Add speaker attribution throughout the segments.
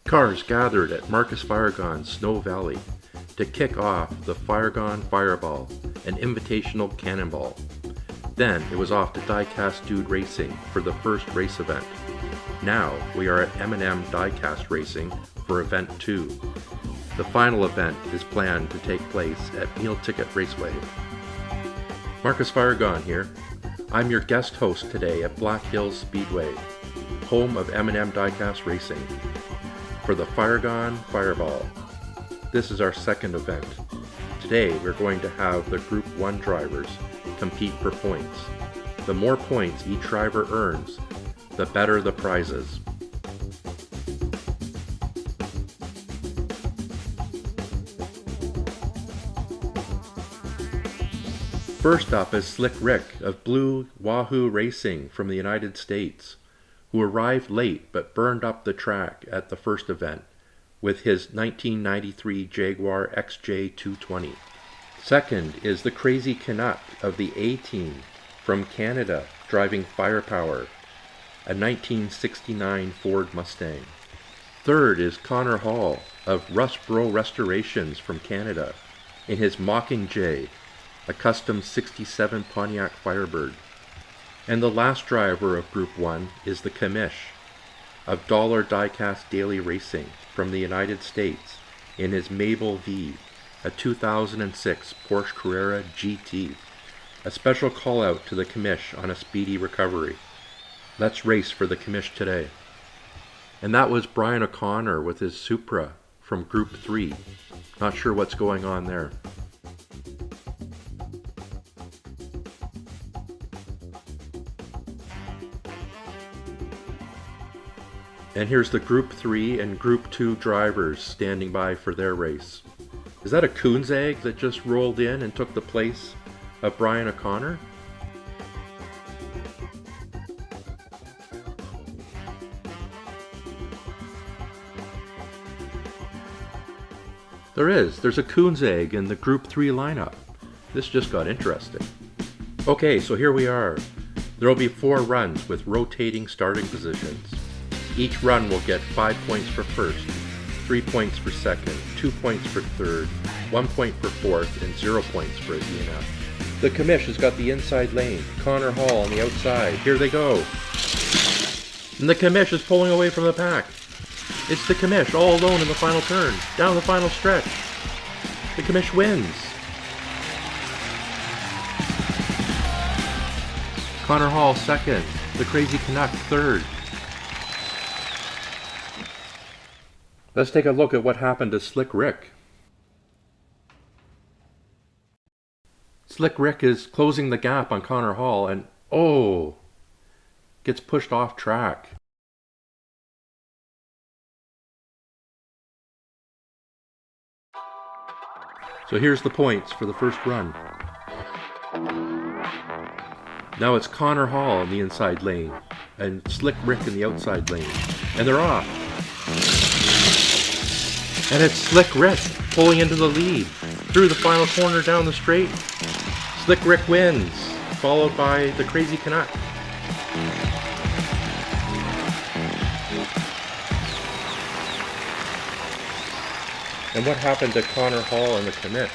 Speaker 1: Cars gathered at Marcus Firegone's Snow Valley to kick off the Firegone Fireball, an invitational cannonball. Then it was off to Diecast Dude Racing for the first race event. Now we are at M&M Diecast Racing for event 2. The final event is planned to take place at Meal Ticket Raceway. Marcus Firegone here. I'm your guest host today at BlackHills Speedway, home of M&M Diecast Racing, for the Firegone Fireball. This is our second event. Today we're going to have the Group 1 drivers compete for points. The more points each driver earns, the better the prizes. First up is Slick Rick of Blue Wahoo Racing from the United States, who arrived late but burned up the track at the first event with his 1993 Jaguar XJ220. Second is the Crazy Canuck of the A-Team from Canada, driving Firepower, a 1969 Ford Mustang. Third is Connor Hall of Rustbro Restorations from Canada in his Mockingjay, a custom 67 Pontiac Firebird. And the last driver of Group 1 is the Commish of Dollar Diecast Daily Racing from the United States in his Mabel V, a 2006 Porsche Carrera GT. A special call out to the Commish on a speedy recovery. Let's race for the Commish today. And that was Brian O'Connor with his Supra from Group 3. Not sure what's going on there. And here's the Group 3 and Group 2 drivers standing by for their race. Is that a coon's egg that just rolled in and took the place of Brian O'Connor? There's a coon's egg in the Group 3 lineup. This just got interesting. Okay, so here we are. There will be 4 runs with rotating starting positions. Each run will get 5 points for first, 3 points for second, 2 points for third, 1 point for fourth, and 0 points for a DNF. The Commish has got the inside lane, Connor Hall on the outside. Here they go. And the Commish is pulling away from the pack. It's the Commish all alone in the final turn, down the final stretch. The Commish wins. Connor Hall second, the Crazy Canuck third. Let's take a look at what happened to Slick Rick. Slick Rick is closing the gap on Connor Hall and, gets pushed off track. So here's the points for the first run. Now it's Connor Hall in the inside lane and Slick Rick in the outside lane. And they're off. And it's Slick Rick pulling into the lead. Through the final corner down the straight. Slick Rick wins, followed by the Crazy Canuck. And what happened to Connor Hall and the Commish?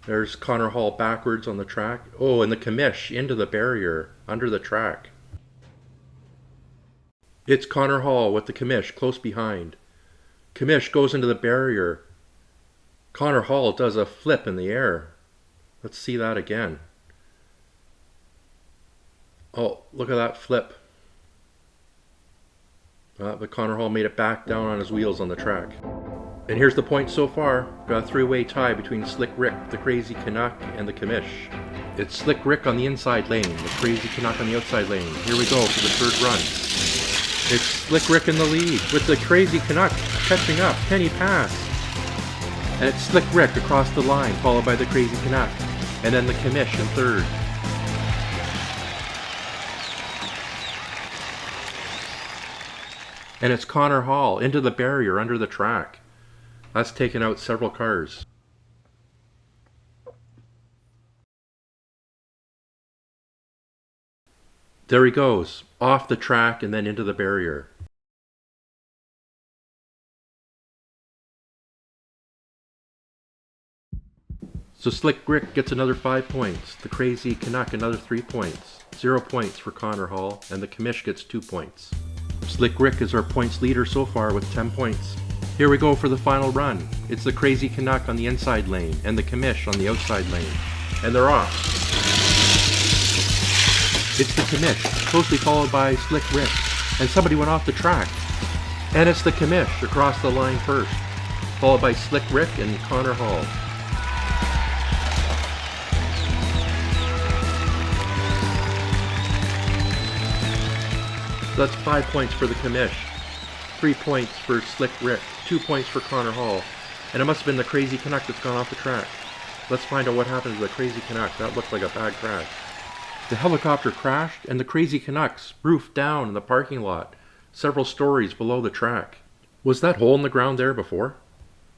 Speaker 1: There's Connor Hall backwards on the track. Oh, and the Commish into the barrier under the track. It's Connor Hall with the Commish close behind. Commish goes into the barrier. Connor Hall does a flip in the air. Let's see that again. Oh, look at that flip. But Connor Hall made it back down on his wheels on the track. And here's the point so far. Got a 3-way tie between Slick Rick, the Crazy Canuck, and the Commish. It's Slick Rick on the inside lane, the Crazy Canuck on the outside lane. Here we go for the third run. It's Slick Rick in the lead, with the Crazy Canuck catching up. Can he pass? And it's Slick Rick across the line, followed by the Crazy Canuck. And then the Commish in third. And it's Connor Hall into the barrier under the track. That's taken out several cars. There he goes, off the track and then into the barrier. So Slick Rick gets another 5 points, the Crazy Canuck another 3 points, 0 points for Connor Hall, and the Commish gets 2 points. Slick Rick is our points leader so far with 10 points. Here we go for the final run. It's the Crazy Canuck on the inside lane and the Commish on the outside lane. And they're off. It's the Commish, closely followed by Slick Rick, and somebody went off the track. And it's the Commish across the line first, followed by Slick Rick and Connor Hall. So that's 5 points for the Commish, 3 points for Slick Rick, 2 points for Connor Hall, and it must have been the Crazy Canuck that's gone off the track. Let's find out what happened to the Crazy Canuck. That looked like a bad crash. The helicopter crashed and the Crazy Canuck's roof down in the parking lot, several stories below the track. Was that hole in the ground there before?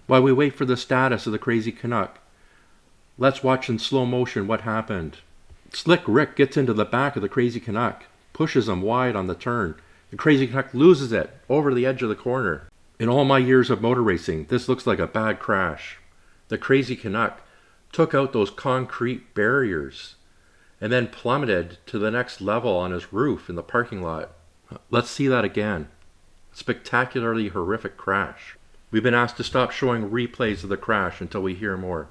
Speaker 1: While we wait for the status of the Crazy Canuck, let's watch in slow motion what happened. Slick Rick gets into the back of the Crazy Canuck, pushes him wide on the turn. The Crazy Canuck loses it over the edge of the corner. In all my years of motor racing, this looks like a bad crash. The Crazy Canuck took out those concrete barriers and then plummeted to the next level on his roof in the parking lot. Let's see that again. Spectacularly horrific crash. We've been asked to stop showing replays of the crash until we hear more.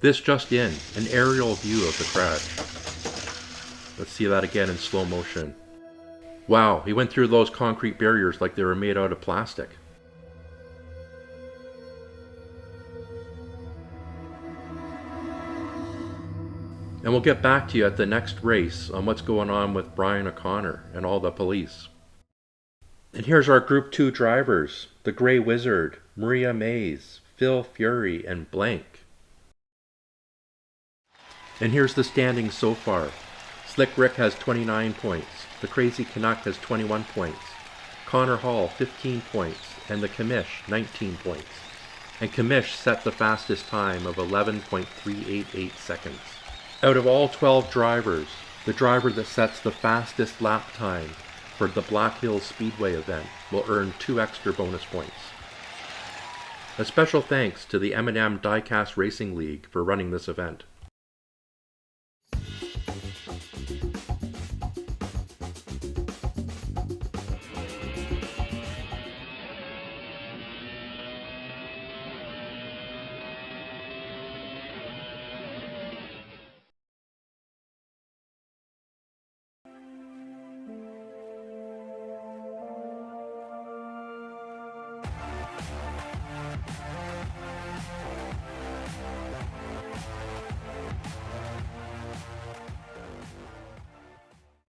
Speaker 1: This just in, an aerial view of the crash. Let's see that again in slow motion. Wow, he went through those concrete barriers like they were made out of plastic. And we'll get back to you at the next race on what's going on with Brian O'Connor and all the police. And here's our Group 2 drivers, the Grey Wizard, Maria Mays, Phil Fury, and Blank. And here's the standings so far. Slick Rick has 29 points, the Crazy Canuck has 21 points, Connor Hall 15 points, and the Commish 19 points. And Commish set the fastest time of 11.388 seconds. Out of all 12 drivers, the driver that sets the fastest lap time for the BlackHills Speedway event will earn 2 extra bonus points. A special thanks to the M&M Diecast Racing League for running this event.